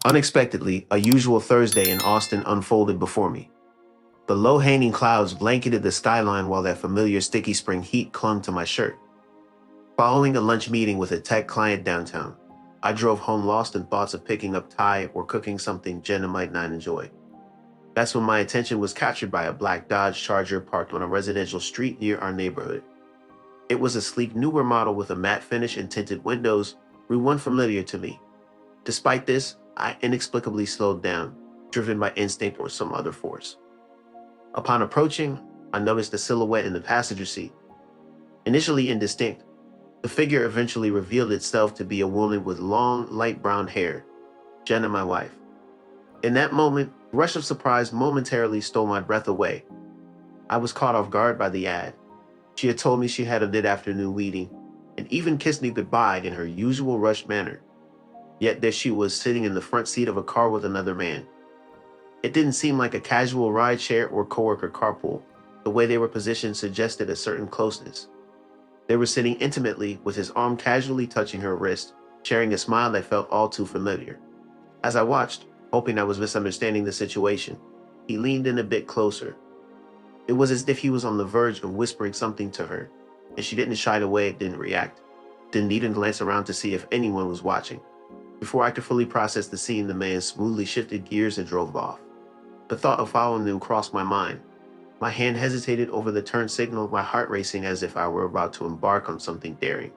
Unexpectedly, a usual Thursday in Austin unfolded before me. The low-hanging clouds blanketed the skyline while that familiar sticky spring heat clung to my shirt. Following a lunch meeting with a tech client downtown, I drove home lost in thoughts of picking up Thai or cooking something Jenna might not enjoy. That's when my attention was captured by a black Dodge Charger parked on a residential street near our neighborhood. It was a sleek newer model with a matte finish and tinted windows, one familiar to me. Despite this, I inexplicably slowed down, driven by instinct or some other force. Upon approaching, I noticed a silhouette in the passenger seat. Initially indistinct, the figure eventually revealed itself to be a woman with long, light brown hair, Jenna, my wife. In that moment, a rush of surprise momentarily stole my breath away. I was caught off guard by the ad. She had told me she had a mid-afternoon meeting, and even kissed me goodbye in her usual rushed manner. Yet there she was sitting in the front seat of a car with another man. It didn't seem like a casual rideshare or coworker carpool. The way they were positioned suggested a certain closeness. They were sitting intimately with his arm casually touching her wrist, sharing a smile that felt all too familiar. As I watched, hoping I was misunderstanding the situation, he leaned in a bit closer. It was as if he was on the verge of whispering something to her, and she didn't shy away, didn't react, didn't even glance around to see if anyone was watching. Before I could fully process the scene, the man smoothly shifted gears and drove off. The thought of following them crossed my mind. My hand hesitated over the turn signal, my heart racing as if I were about to embark on something daring.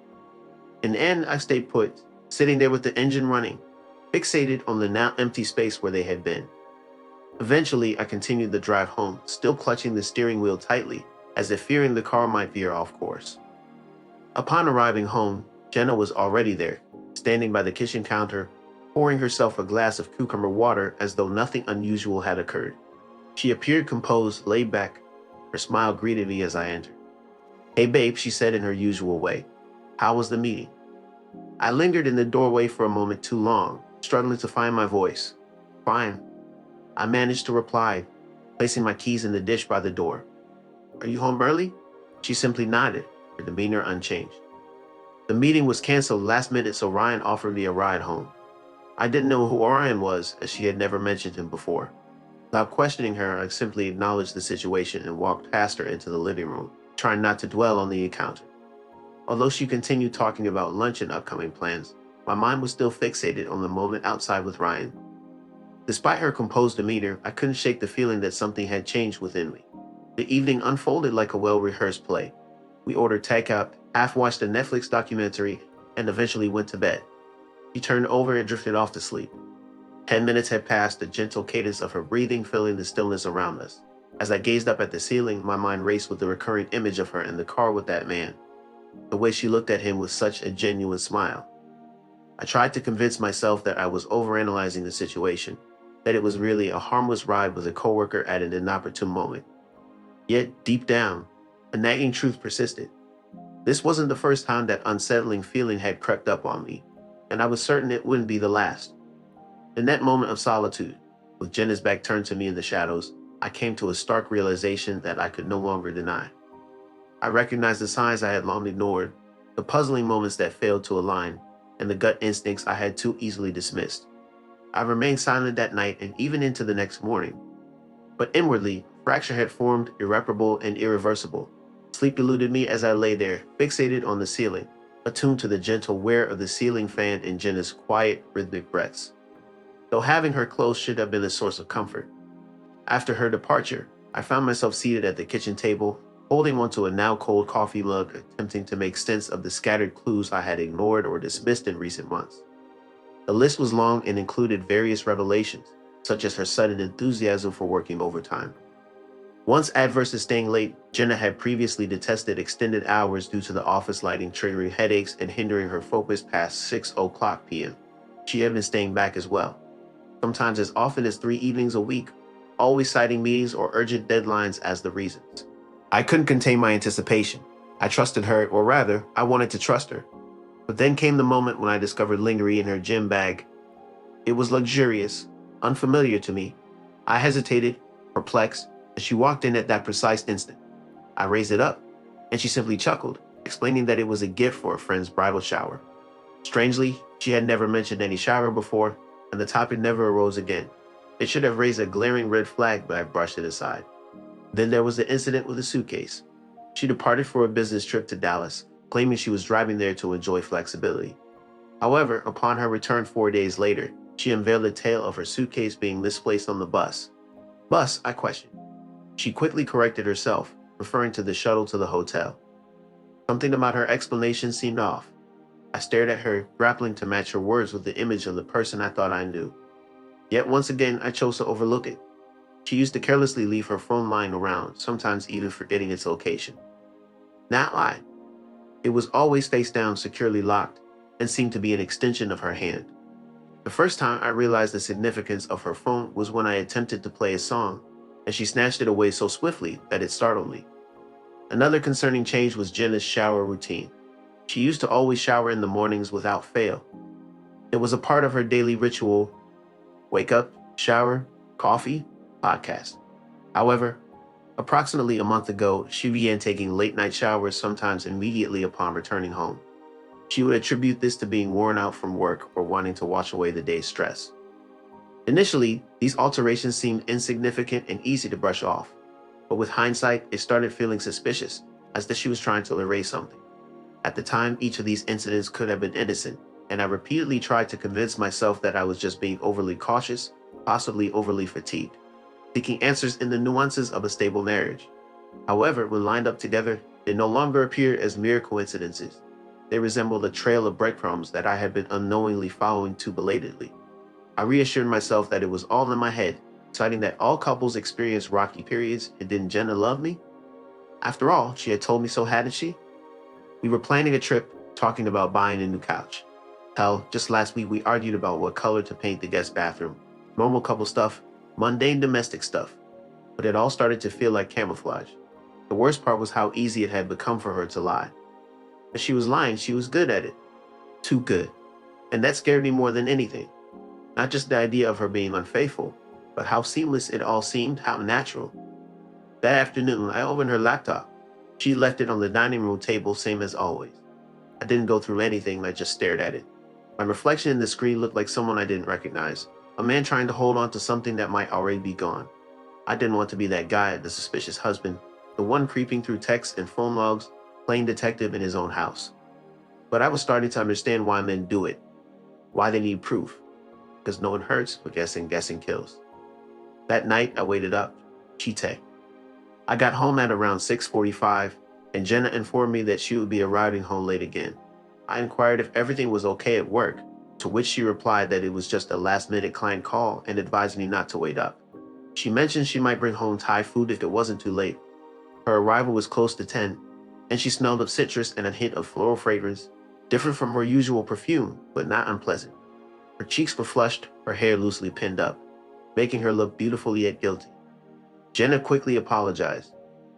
In the end, I stayed put, sitting there with the engine running, fixated on the now empty space where they had been. Eventually, I continued the drive home, still clutching the steering wheel tightly, as if fearing the car might veer off course. Upon arriving home, Jenna was already there, standing by the kitchen counter, pouring herself a glass of cucumber water as though nothing unusual had occurred. She appeared composed, laid back. Her smile greeted me as I entered. "Hey babe," she said in her usual way. "How was the meeting?" I lingered in the doorway for a moment too long, struggling to find my voice. "Fine," I managed to reply, placing my keys in the dish by the door. "Are you home early?" She simply nodded, her demeanor unchanged. The meeting was canceled last minute, so Ryan offered me a ride home. I didn't know who Ryan was, as she had never mentioned him before. Without questioning her, I simply acknowledged the situation and walked past her into the living room, trying not to dwell on the encounter. Although she continued talking about lunch and upcoming plans, my mind was still fixated on the moment outside with Ryan. Despite her composed demeanor, I couldn't shake the feeling that something had changed within me. The evening unfolded like a well-rehearsed play. We ordered takeout, half-watched a Netflix documentary, and eventually went to bed. She turned over and drifted off to sleep. 10 minutes had passed, the gentle cadence of her breathing filling the stillness around us. As I gazed up at the ceiling, my mind raced with the recurring image of her in the car with that man. The way she looked at him with such a genuine smile. I tried to convince myself that I was overanalyzing the situation, that it was really a harmless ride with a coworker at an inopportune moment. Yet, deep down, a nagging truth persisted. This wasn't the first time that unsettling feeling had crept up on me, and I was certain it wouldn't be the last. In that moment of solitude, with Jenna's back turned to me in the shadows, I came to a stark realization that I could no longer deny. I recognized the signs I had long ignored, the puzzling moments that failed to align, and the gut instincts I had too easily dismissed. I remained silent that night and even into the next morning. But inwardly, a fracture had formed, irreparable and irreversible. Sleep eluded me as I lay there, fixated on the ceiling, attuned to the gentle whir of the ceiling fan and Jenna's quiet, rhythmic breaths. Though having her close should have been a source of comfort. After her departure, I found myself seated at the kitchen table, holding onto a now cold coffee mug, attempting to make sense of the scattered clues I had ignored or dismissed in recent months. The list was long and included various revelations, such as her sudden enthusiasm for working overtime. Once adverse to staying late, Jenna had previously detested extended hours due to the office lighting triggering headaches and hindering her focus past 6 p.m. She had been staying back as well, sometimes as often as 3 evenings a week, always citing meetings or urgent deadlines as the reasons. I couldn't contain my anticipation. I trusted her, or rather, I wanted to trust her. But then came the moment when I discovered lingerie in her gym bag. It was luxurious, unfamiliar to me. I hesitated, perplexed, as she walked in at that precise instant. I raised it up, and she simply chuckled, explaining that it was a gift for a friend's bridal shower. Strangely, she had never mentioned any shower before, and the topic never arose again. It should have raised a glaring red flag, but I brushed it aside. Then there was the incident with the suitcase. She departed for a business trip to Dallas, claiming she was driving there to enjoy flexibility. However, upon her return 4 days later, she unveiled the tale of her suitcase being misplaced on the bus. Bus, I questioned. She quickly corrected herself, referring to the shuttle to the hotel. Something about her explanation seemed off. I stared at her, grappling to match her words with the image of the person I thought I knew. Yet once again, I chose to overlook it. She used to carelessly leave her phone lying around, sometimes even forgetting its location. Not I. It was always face down, securely locked, and seemed to be an extension of her hand. The first time I realized the significance of her phone was when I attempted to play a song, and she snatched it away so swiftly that it startled me. Another concerning change was Jenna's shower routine. She used to always shower in the mornings without fail. It was a part of her daily ritual: wake up, shower, coffee, podcast. However, approximately a month ago, she began taking late-night showers, sometimes immediately upon returning home. She would attribute this to being worn out from work or wanting to wash away the day's stress. Initially, these alterations seemed insignificant and easy to brush off, but with hindsight, it started feeling suspicious, as if she was trying to erase something. At the time, each of these incidents could have been innocent, and I repeatedly tried to convince myself that I was just being overly cautious, possibly overly fatigued, seeking answers in the nuances of a stable marriage. However, when lined up together, they no longer appear as mere coincidences. They resembled a trail of breadcrumbs that I had been unknowingly following too belatedly. I reassured myself that it was all in my head, citing that all couples experience rocky periods, and didn't Jenna love me? After all, she had told me so, hadn't she? We were planning a trip, talking about buying a new couch. Hell, just last week we argued about what color to paint the guest bathroom. Normal couple stuff, mundane domestic stuff. But it all started to feel like camouflage. The worst part was how easy it had become for her to lie. If she was lying, she was good at it. Too good. And that scared me more than anything. Not just the idea of her being unfaithful, but how seamless it all seemed, how natural. That afternoon, I opened her laptop. She left it on the dining room table, same as always. I didn't go through anything, I just stared at it. My reflection in the screen looked like someone I didn't recognize, a man trying to hold on to something that might already be gone. I didn't want to be that guy, the suspicious husband, the one creeping through texts and phone logs, playing detective in his own house. But I was starting to understand why men do it, why they need proof. Because knowing hurts, but guessing kills. That night, I waited up. Chite. I got home at around 6:45, and Jenna informed me that she would be arriving home late again. I inquired if everything was okay at work, to which she replied that it was just a last-minute client call and advised me not to wait up. She mentioned she might bring home Thai food if it wasn't too late. Her arrival was close to 10, and she smelled of citrus and a hint of floral fragrance, different from her usual perfume, but not unpleasant. Her cheeks were flushed, her hair loosely pinned up, making her look beautiful yet guilty. Jenna quickly apologized,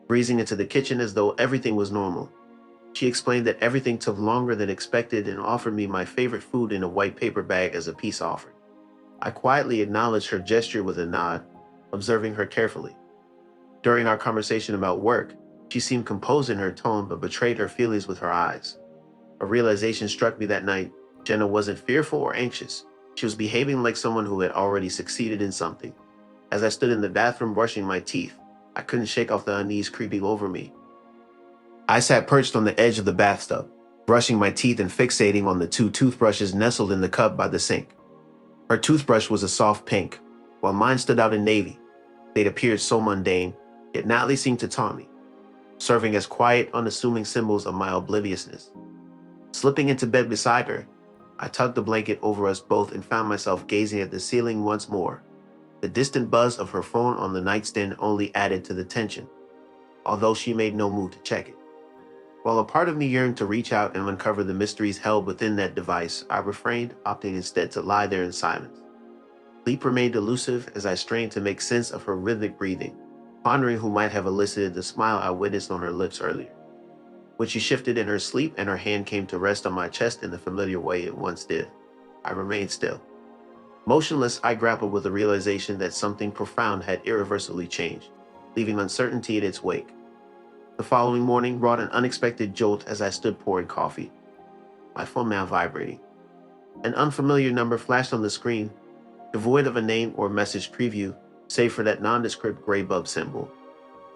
breezing into the kitchen as though everything was normal. She explained that everything took longer than expected and offered me my favorite food in a white paper bag as a peace offering. I quietly acknowledged her gesture with a nod, observing her carefully. During our conversation about work, she seemed composed in her tone but betrayed her feelings with her eyes. A realization struck me that night. Jenna wasn't fearful or anxious. She was behaving like someone who had already succeeded in something. As I stood in the bathroom brushing my teeth, I couldn't shake off the unease creeping over me. I sat perched on the edge of the bathtub, brushing my teeth and fixating on the two toothbrushes nestled in the cup by the sink. Her toothbrush was a soft pink, while mine stood out in navy. They'd appeared so mundane, yet Natalie seemed to taunt me, serving as quiet, unassuming symbols of my obliviousness. Slipping into bed beside her, I tugged the blanket over us both and found myself gazing at the ceiling once more. The distant buzz of her phone on the nightstand only added to the tension, although she made no move to check it. While a part of me yearned to reach out and uncover the mysteries held within that device, I refrained, opting instead to lie there in silence. Sleep remained elusive as I strained to make sense of her rhythmic breathing, pondering who might have elicited the smile I witnessed on her lips earlier. When she shifted in her sleep and her hand came to rest on my chest in the familiar way it once did, I remained still. Motionless, I grappled with the realization that something profound had irreversibly changed, leaving uncertainty in its wake. The following morning brought an unexpected jolt as I stood pouring coffee, my phone now vibrating. An unfamiliar number flashed on the screen. devoid of a name or message preview, save for that nondescript gray bub symbol.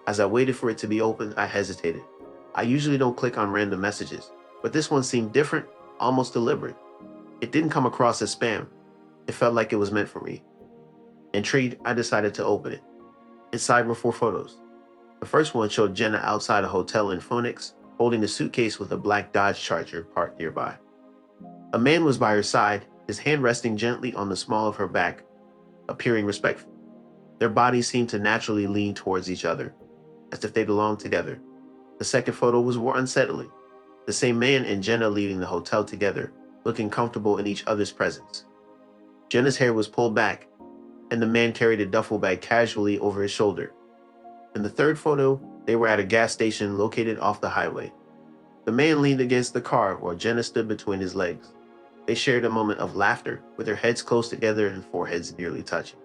As I waited for it to be opened, I hesitated. I usually don't click on random messages, but this one seemed different, almost deliberate. It didn't come across as spam. It felt like it was meant for me. Intrigued, I decided to open it. Inside were 4 photos. The first one showed Jenna outside a hotel in Phoenix, holding a suitcase with a black Dodge Charger parked nearby. A man was by her side, his hand resting gently on the small of her back, appearing respectful. Their bodies seemed to naturally lean towards each other, as if they belonged together. The second photo was more unsettling. The same man and Jenna leaving the hotel together, looking comfortable in each other's presence. Jenna's hair was pulled back, and the man carried a duffel bag casually over his shoulder. In the third photo, they were at a gas station located off the highway. The man leaned against the car while Jenna stood between his legs. They shared a moment of laughter, with their heads close together and foreheads nearly touching.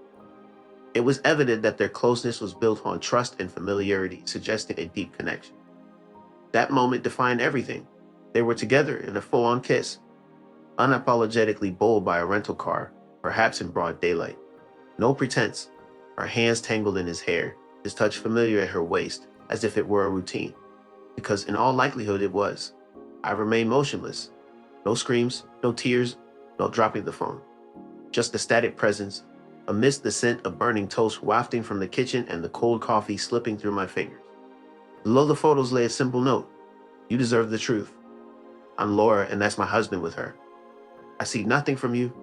It was evident that their closeness was built on trust and familiarity, suggesting a deep connection. That moment defined everything. They were together in a full-on kiss, unapologetically bowled by a rental car, perhaps in broad daylight. No pretense, her hands tangled in his hair, his touch familiar at her waist, as if it were a routine. Because in all likelihood it was. I remained motionless. No screams, no tears, no dropping the phone. Just a static presence, amidst the scent of burning toast wafting from the kitchen and the cold coffee slipping through my fingers. Below the photos lay a simple note. You deserve the truth. I'm Laura, and that's my husband with her. I seek nothing from you.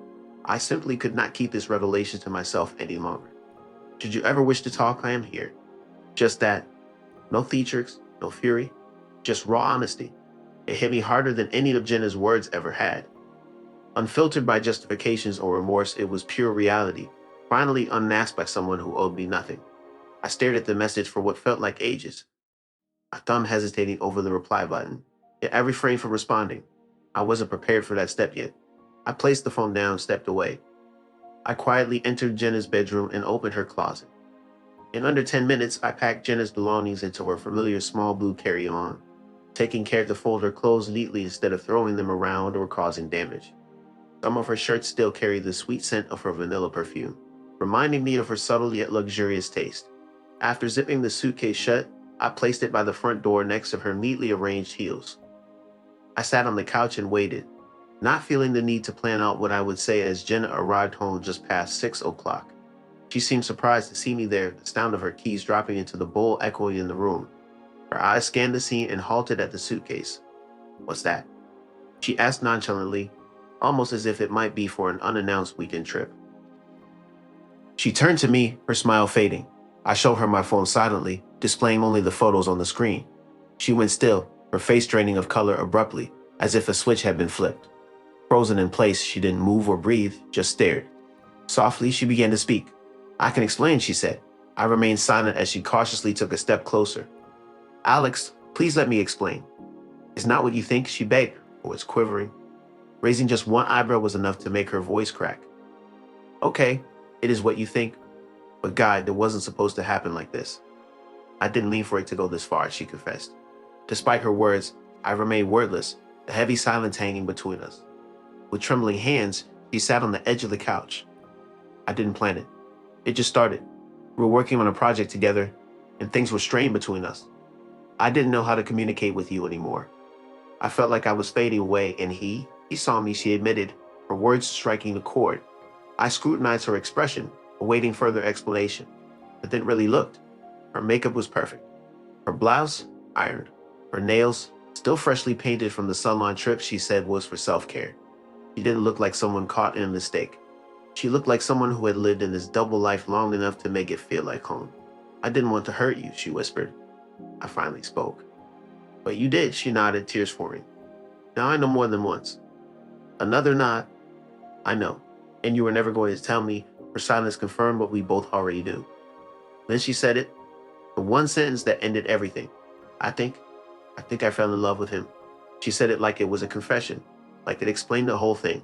I simply could not keep this revelation to myself any longer. Should you ever wish to talk, I am here. Just that. No theatrics, no fury, just raw honesty. It hit me harder than any of Jenna's words ever had. Unfiltered by justifications or remorse, it was pure reality, finally unasked by someone who owed me nothing. I stared at the message for what felt like ages, my thumb hesitating over the reply button. Yet I refrained from responding. I wasn't prepared for that step yet. I placed the phone down, stepped away. I quietly entered Jenna's bedroom and opened her closet. In under 10 minutes, I packed Jenna's belongings into her familiar small blue carry-on, taking care to fold her clothes neatly instead of throwing them around or causing damage. Some of her shirts still carried the sweet scent of her vanilla perfume, reminding me of her subtle yet luxurious taste. After zipping the suitcase shut, I placed it by the front door next to her neatly arranged heels. I sat on the couch and waited, not feeling the need to plan out what I would say as Jenna arrived home just past 6 o'clock. She seemed surprised to see me there, the sound of her keys dropping into the bowl echoing in the room. Her eyes scanned the scene and halted at the suitcase. What's that? She asked nonchalantly, almost as if it might be for an unannounced weekend trip. She turned to me, her smile fading. I showed her my phone silently, displaying only the photos on the screen. She went still, her face draining of color abruptly, as if a switch had been flipped. Frozen in place, she didn't move or breathe, just stared. Softly, she began to speak. I can explain, she said. I remained silent as she cautiously took a step closer. Alex, please let me explain. It's not what you think, she begged, her voice quivering. Raising just one eyebrow was enough to make her voice crack. Okay, it is what you think. But God, it wasn't supposed to happen like this. I didn't mean for it to go this far, she confessed. Despite her words, I remained wordless, the heavy silence hanging between us. With trembling hands, she sat on the edge of the couch. I didn't plan it. It just started. We were working on a project together, and things were strained between us. I didn't know how to communicate with you anymore. I felt like I was fading away, and he saw me, she admitted, her words striking a chord. I scrutinized her expression, awaiting further explanation, but then really looked. Her makeup was perfect. Her blouse, ironed. Her nails, still freshly painted from the salon trip she said was for self-care. She didn't look like someone caught in a mistake. She looked like someone who had lived in this double life long enough to make it feel like home. I didn't want to hurt you, she whispered. I finally spoke. But you did, she nodded, tears forming. Now I know more than once. Another nod. I know. And you were never going to tell me. Her silence confirmed what we both already knew. Then she said it, the one sentence that ended everything. I think I fell in love with him. She said it like it was a confession, like it explained the whole thing.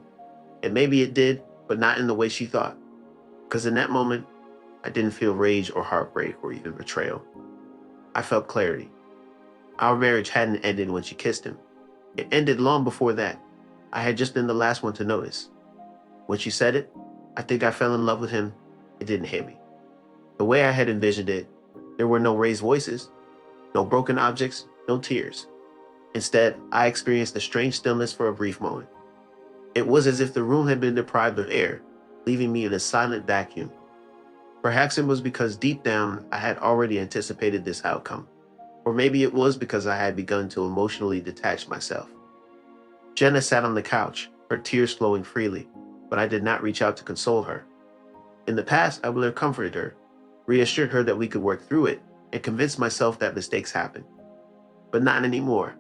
And maybe it did, but not in the way she thought. Because in that moment, I didn't feel rage or heartbreak or even betrayal. I felt clarity. Our marriage hadn't ended when she kissed him. It ended long before that. I had just been the last one to notice. When she said it, I think I fell in love with him. It didn't hit me. The way I had envisioned it, there were no raised voices, no broken objects, no tears. Instead, I experienced a strange stillness for a brief moment. It was as if the room had been deprived of air, leaving me in a silent vacuum. Perhaps it was because deep down I had already anticipated this outcome. Or maybe it was because I had begun to emotionally detach myself. Jenna sat on the couch, her tears flowing freely, but I did not reach out to console her. In the past, I would have comforted her, reassured her that we could work through it, and convinced myself that mistakes happen. But not anymore.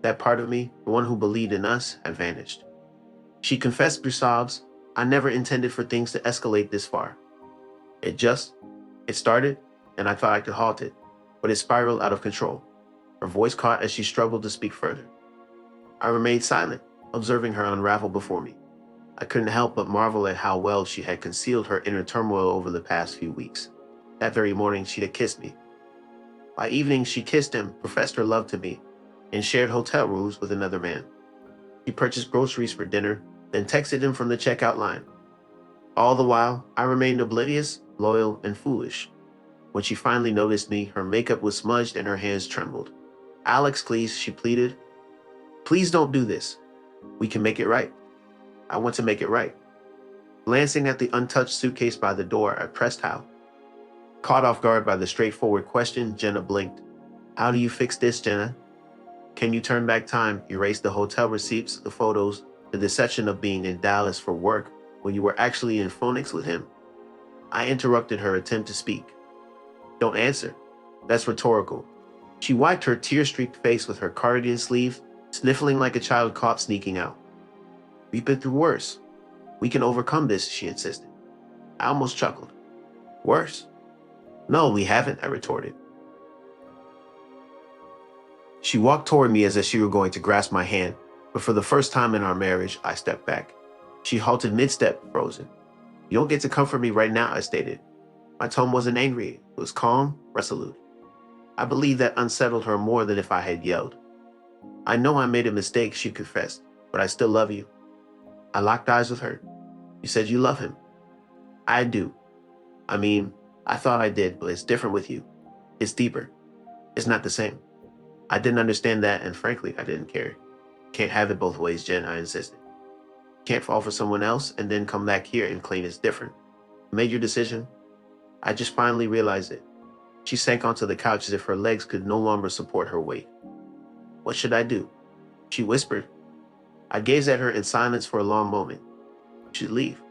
That part of me, the one who believed in us, had vanished. She confessed through sobs, "I never intended for things to escalate this far. It started, and I thought I could halt it, but it spiraled out of control." Her voice caught as she struggled to speak further. I remained silent, observing her unravel before me. I couldn't help but marvel at how well she had concealed her inner turmoil over the past few weeks. That very morning, she had kissed me. By evening, she kissed him, professed her love to me, and shared hotel rooms with another man. She purchased groceries for dinner, then texted him from the checkout line. All the while, I remained oblivious, loyal, and foolish. When she finally noticed me, her makeup was smudged and her hands trembled. "Alex, please," she pleaded. "Please don't do this. We can make it right. I want to make it right." Glancing at the untouched suitcase by the door, I pressed how. Caught off guard by the straightforward question, Jenna blinked. "How do you fix this, Jenna? Can you turn back time, erase the hotel receipts, the photos, the deception of being in Dallas for work when you were actually in Phoenix with him?" I interrupted her attempt to speak. "Don't answer. That's rhetorical." She wiped her tear-streaked face with her cardigan sleeve, sniffling like a child caught sneaking out. "We've been through worse. We can overcome this," she insisted. I almost chuckled. "Worse?" "No, we haven't," I retorted. She walked toward me as if she were going to grasp my hand, but for the first time in our marriage, I stepped back. She halted mid-step, frozen. "You don't get to comfort me right now," I stated. My tone wasn't angry. It was calm, resolute. I believe that unsettled her more than if I had yelled. "I know I made a mistake," she confessed, "but I still love you." I locked eyes with her. "You said you love him." "I do. I mean, I thought I did, but it's different with you. It's deeper. It's not the same." I didn't understand that, and frankly, I didn't care. "Can't have it both ways, Jen," I insisted. "Can't fall for someone else and then come back here and claim it's different. You made your decision." I just finally realized it. She sank onto the couch as if her legs could no longer support her weight. "What should I do?" she whispered. I gazed at her in silence for a long moment. "You should leave."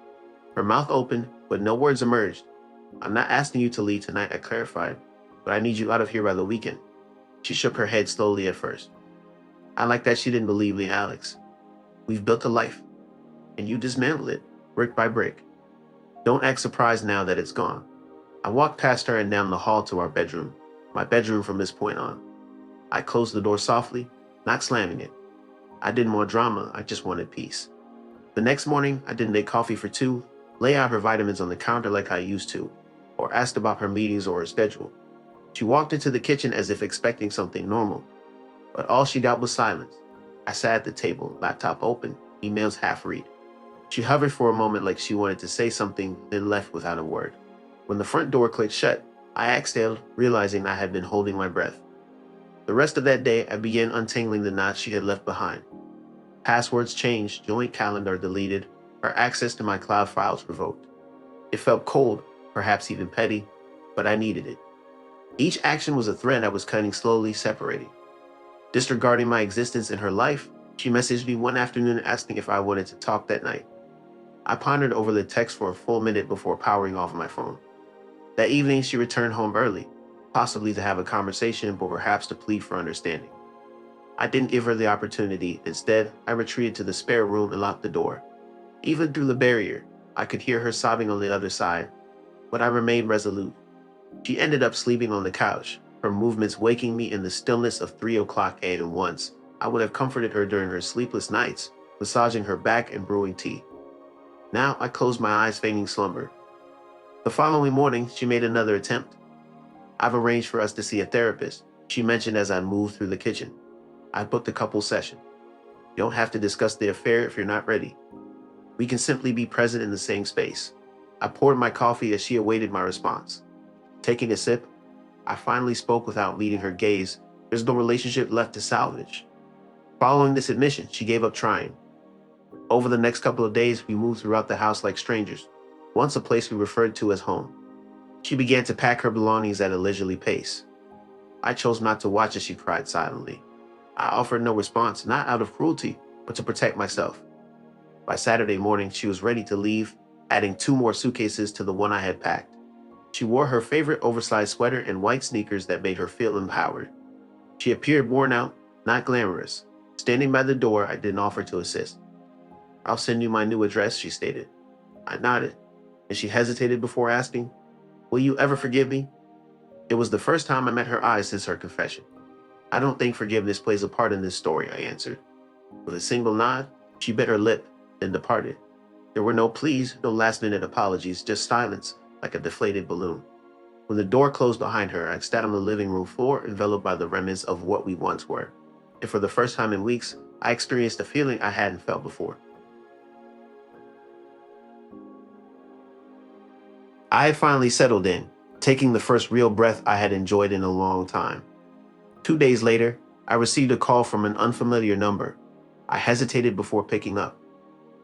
Her mouth opened, but no words emerged. "I'm not asking you to leave tonight," I clarified, "but I need you out of here by the weekend." She shook her head slowly at first. I like that she didn't believe me, Alex. "We've built a life, and you dismantled it, brick by brick. Don't act surprised now that it's gone." I walked past her and down the hall to our bedroom, my bedroom from this point on. I closed the door softly, not slamming it. I didn't want drama, I just wanted peace. The next morning, I didn't make coffee for two, lay out her vitamins on the counter like I used to, or asked about her meetings or her schedule. She walked into the kitchen as if expecting something normal, but all she got was silence. I sat at the table, laptop open, emails half read. She hovered for a moment like she wanted to say something, then left without a word. When the front door clicked shut, I exhaled, realizing I had been holding my breath. The rest of that day, I began untangling the knots she had left behind. Passwords changed, joint calendar deleted, her access to my cloud files revoked. It felt cold, perhaps even petty, but I needed it. Each action was a thread I was cutting slowly, separating. Disregarding my existence in her life, she messaged me one afternoon asking if I wanted to talk that night. I pondered over the text for a full minute before powering off my phone. That evening, she returned home early, possibly to have a conversation, but perhaps to plead for understanding. I didn't give her the opportunity. Instead, I retreated to the spare room and locked the door. Even through the barrier, I could hear her sobbing on the other side, but I remained resolute. She ended up sleeping on the couch, her movements waking me in the stillness of 3 o'clock a.m. Once, I would have comforted her during her sleepless nights, massaging her back and brewing tea. Now I closed my eyes, feigning slumber. The following morning, she made another attempt. "I've arranged for us to see a therapist," she mentioned as I moved through the kitchen. I booked a couples session. "You don't have to discuss the affair if you're not ready. We can simply be present in the same space." I poured my coffee as she awaited my response. Taking a sip, I finally spoke without meeting her gaze. There's no relationship left to salvage. Following this admission, she gave up trying. Over the next couple of days, we moved throughout the house like strangers, once a place we referred to as home. She began to pack her belongings at a leisurely pace. I chose not to watch as she cried silently. I offered no response, not out of cruelty, but to protect myself. By Saturday morning, she was ready to leave, adding 2 more suitcases to the one I had packed. She wore her favorite oversized sweater and white sneakers that made her feel empowered. She appeared worn out, not glamorous. Standing by the door, I didn't offer to assist. "I'll send you my new address," she stated. I nodded, and she hesitated before asking, "Will you ever forgive me?" It was the first time I met her eyes since her confession. "I don't think forgiveness plays a part in this story," I answered. With a single nod, she bit her lip, then departed. There were no pleas, no last-minute apologies, just silence, like a deflated balloon. When the door closed behind her, I sat on the living room floor, enveloped by the remnants of what we once were. And for the first time in weeks, I experienced a feeling I hadn't felt before. I had finally settled in, taking the first real breath I had enjoyed in a long time. 2 days later, I received a call from an unfamiliar number. I hesitated before picking up.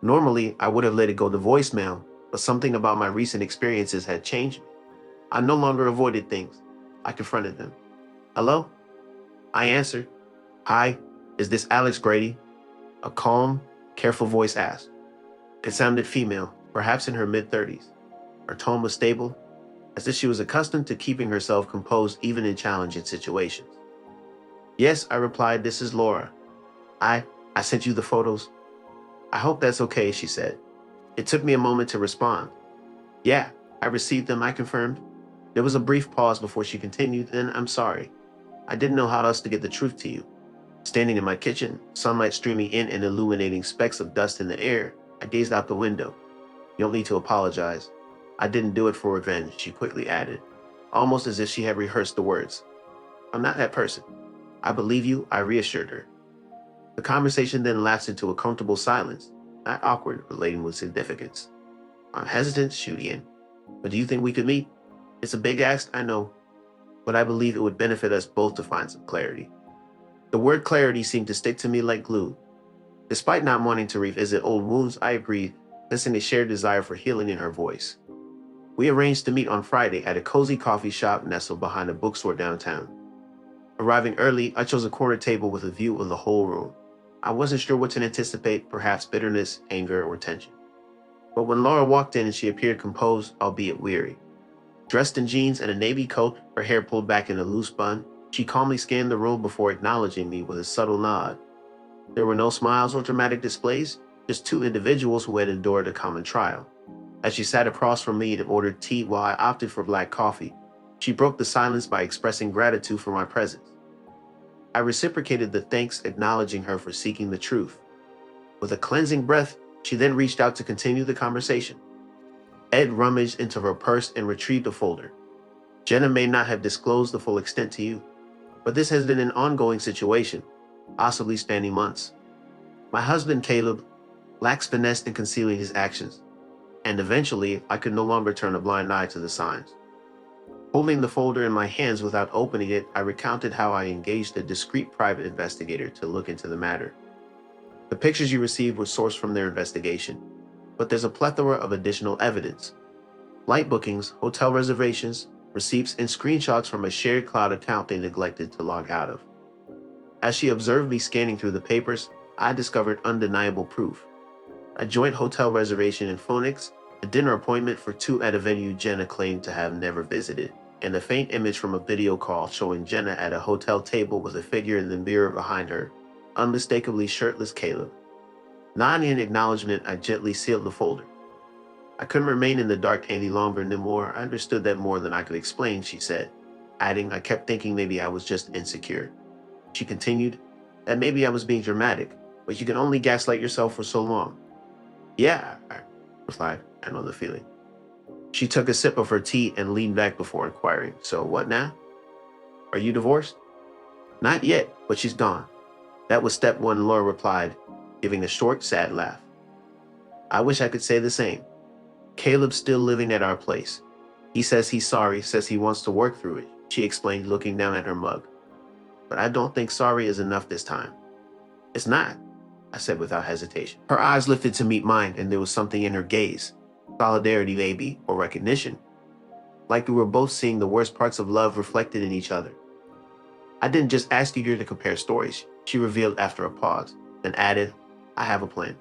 Normally, I would have let it go to voicemail, but something about my recent experiences had changed me. I no longer avoided things. I confronted them. "Hello?" I answered. "Hi, is this Alex Grady?" A calm, careful voice asked. It sounded female, perhaps in her mid-30s. Her tone was stable, as if she was accustomed to keeping herself composed even in challenging situations. "Yes," I replied, "this is Laura. I sent you the photos." "I hope that's okay," she said. It took me a moment to respond. "Yeah, I received them," I confirmed. There was a brief pause before she continued, "Then I'm sorry. I didn't know how else to get the truth to you." Standing in my kitchen, sunlight streaming in and illuminating specks of dust in the air, I gazed out the window. "You don't need to apologize. I didn't do it for revenge," she quickly added, almost as if she had rehearsed the words. "I'm not that person. I believe you," I reassured her. The conversation then lapsed into a comfortable silence, not awkward, but laden with significance. I'm hesitant to shoot in, but do you think we could meet? It's a big ask, I know, but I believe it would benefit us both to find some clarity. The word clarity seemed to stick to me like glue. Despite not wanting to revisit old wounds, I agreed, sensing a shared desire for healing in her voice. We arranged to meet on Friday at a cozy coffee shop nestled behind a bookstore downtown. Arriving early, I chose a corner table with a view of the whole room. I wasn't sure what to anticipate, perhaps bitterness, anger, or tension. But when Laura walked in, she appeared composed, albeit weary. Dressed in jeans and a navy coat, her hair pulled back in a loose bun, she calmly scanned the room before acknowledging me with a subtle nod. There were no smiles or dramatic displays, just 2 individuals who had endured a common trial. As she sat across from me and ordered tea while I opted for black coffee, she broke the silence by expressing gratitude for my presence. I reciprocated the thanks, acknowledging her for seeking the truth. With a cleansing breath, she then reached out to continue the conversation. Ed rummaged into her purse and retrieved a folder. "Jenna may not have disclosed the full extent to you, but this has been an ongoing situation, possibly spanning months. My husband, Caleb, lacks finesse in concealing his actions, and eventually I could no longer turn a blind eye to the signs." Holding the folder in my hands without opening it, I recounted how I engaged a discreet private investigator to look into the matter. "The pictures you received were sourced from their investigation, but there's a plethora of additional evidence. Flight bookings, hotel reservations, receipts, and screenshots from a shared cloud account they neglected to log out of." As she observed me scanning through the papers, I discovered undeniable proof. A joint hotel reservation in Phoenix, a dinner appointment for 2 at a venue Jenna claimed to have never visited, and a faint image from a video call showing Jenna at a hotel table with a figure in the mirror behind her, unmistakably shirtless Caleb. Nodding in acknowledgement, I gently sealed the folder. "I couldn't remain in the dark any longer, Nimor. I understood that more than I could explain," she said, adding, "I kept thinking maybe I was just insecure." She continued, "That maybe I was being dramatic, but you can only gaslight yourself for so long." "Yeah," I replied, "I know the feeling." She took a sip of her tea and leaned back before inquiring, "So what now? Are you divorced?" "Not yet, but she's gone." That was step 1, Laura replied, giving a short, sad laugh. I wish I could say the same. Caleb's still living at our place. He says he's sorry, says he wants to work through it, she explained, looking down at her mug. But I don't think sorry is enough this time. It's not, I said without hesitation. Her eyes lifted to meet mine, and there was something in her gaze. Solidarity, maybe, or recognition. Like we were both seeing the worst parts of love reflected in each other. I didn't just ask you here to compare stories, she revealed after a pause, then added, I have a plan.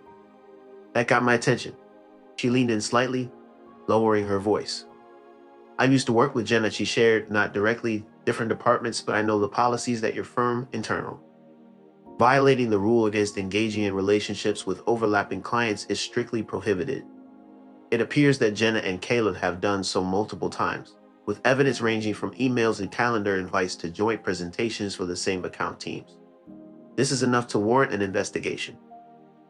That got my attention. She leaned in slightly, lowering her voice. I used to work with Jenna, she shared, not directly, different departments, but I know the policies at your firm internal. Violating the rule against engaging in relationships with overlapping clients is strictly prohibited. It appears that Jenna and Caleb have done so multiple times, with evidence ranging from emails and calendar invites to joint presentations for the same account teams. This is enough to warrant an investigation.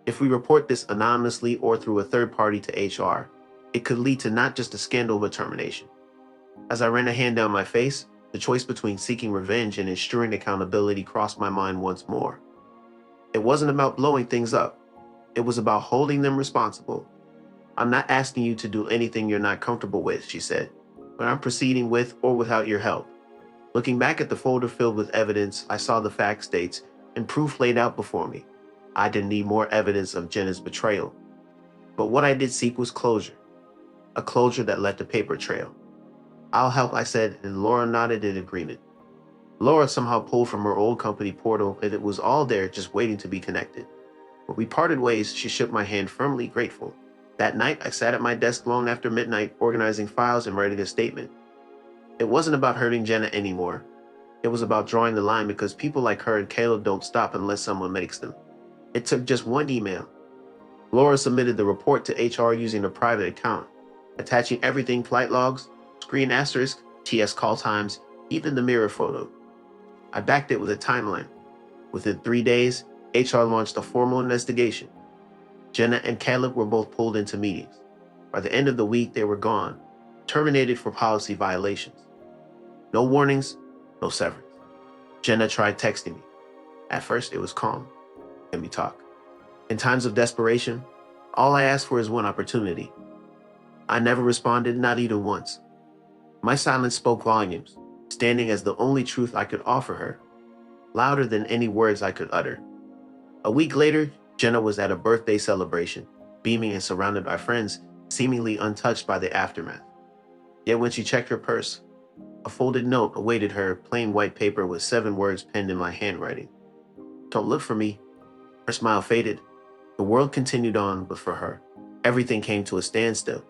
If we report this anonymously or through a third party to HR, it could lead to not just a scandal but termination. As I ran a hand down my face, the choice between seeking revenge and ensuring accountability crossed my mind once more. It wasn't about blowing things up. It was about holding them responsible. I'm not asking you to do anything you're not comfortable with, she said, but I'm proceeding with or without your help. Looking back at the folder filled with evidence, I saw the fact dates and proof laid out before me. I didn't need more evidence of Jenna's betrayal. But what I did seek was closure. A closure that left a paper trail. I'll help, I said, and Laura nodded in agreement. Laura somehow pulled from her old company portal, and it was all there just waiting to be connected. When we parted ways, she shook my hand firmly, grateful. That night, I sat at my desk long after midnight, organizing files and writing a statement. It wasn't about hurting Jenna anymore. It was about drawing the line because people like her and Caleb don't stop unless someone makes them. It took just one email. Laura submitted the report to HR using a private account, attaching everything: flight logs, screen asterisk, TS call times, even the mirror photo. I backed it with a timeline. Within 3 days, HR launched a formal investigation. Jenna and Caleb were both pulled into meetings. By the end of the week, they were gone, terminated for policy violations. No warnings, no severance. Jenna tried texting me. At first, it was calm. Can we talk? In times of desperation, all I asked for is one opportunity. I never responded, not even once. My silence spoke volumes, standing as the only truth I could offer her, louder than any words I could utter. A week later, Jenna was at a birthday celebration, beaming and surrounded by friends, seemingly untouched by the aftermath. Yet when she checked her purse, a folded note awaited her, plain white paper with 7 words penned in my handwriting. Don't look for me. Her smile faded. The world continued on, but for her, everything came to a standstill.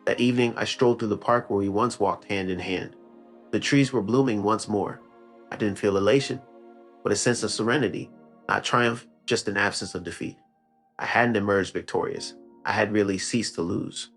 That evening, I strolled through the park where we once walked hand in hand. The trees were blooming once more. I didn't feel elation, but a sense of serenity, not triumph, just an absence of defeat. I hadn't emerged victorious. I had really ceased to lose.